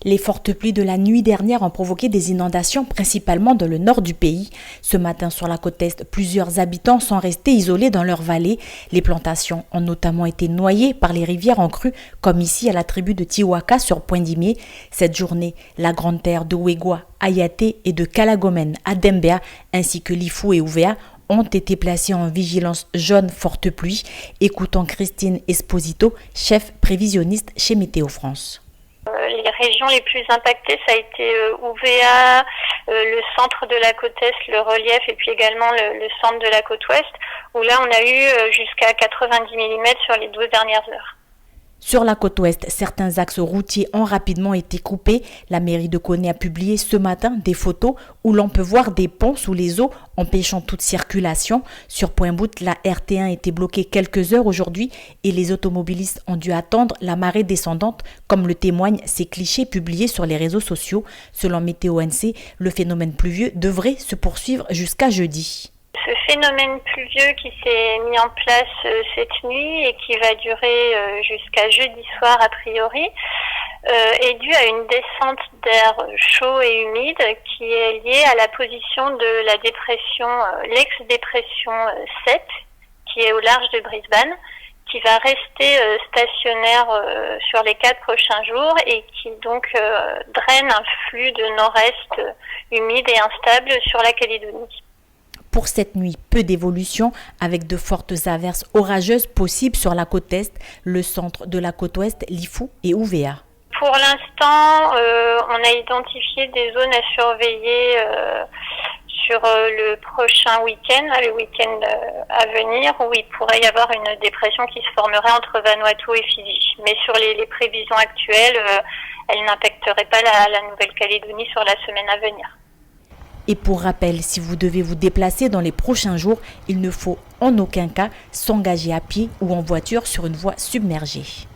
Les fortes pluies de la nuit dernière ont provoqué des inondations, principalement dans le nord du pays. Ce matin, sur la côte est, plusieurs habitants sont restés isolés dans leur vallée. Les plantations ont notamment été noyées par les rivières en crue, comme ici à la tribu de Tiwaka sur Pointe-Dimier. Cette journée, la grande terre de Wegwa, Ayaté et de Kalagomen à Dembea, ainsi que Lifou et Ouvea, ont été placés en vigilance jaune forte pluie. Écoutons Christine Esposito, chef prévisionniste chez Météo France. Les régions les plus impactées, ça a été Ouvéa, le centre de la côte est, le relief, et puis également le centre de la côte ouest, où là on a eu jusqu'à 90 mm sur les 12 dernières heures. Sur la côte ouest, certains axes routiers ont rapidement été coupés. La mairie de Koné a publié ce matin des photos où l'on peut voir des ponts sous les eaux empêchant toute circulation. Sur Pointe-Bout, la RT1 était bloquée quelques heures aujourd'hui et les automobilistes ont dû attendre la marée descendante, comme le témoignent ces clichés publiés sur les réseaux sociaux. Selon Météo NC, le phénomène pluvieux devrait se poursuivre jusqu'à jeudi. Ce phénomène pluvieux qui s'est mis en place cette nuit et qui va durer jusqu'à jeudi soir a priori est dû à une descente d'air chaud et humide qui est liée à la position de la dépression, l'ex-dépression 7, qui est au large de Brisbane, qui va rester stationnaire sur les 4 prochains jours et qui donc draine un flux de nord-est humide et instable sur la Calédonie. Pour cette nuit, peu d'évolution avec de fortes averses orageuses possibles sur la côte est, le centre de la côte ouest, Lifou et Ouvea. Pour l'instant, on a identifié des zones à surveiller sur le prochain week-end, le week-end à venir, où il pourrait y avoir une dépression qui se formerait entre Vanuatu et Fidji. Mais sur les prévisions actuelles, elle n'impacterait pas la Nouvelle-Calédonie sur la semaine à venir. Et pour rappel, si vous devez vous déplacer dans les prochains jours, il ne faut en aucun cas s'engager à pied ou en voiture sur une voie submergée.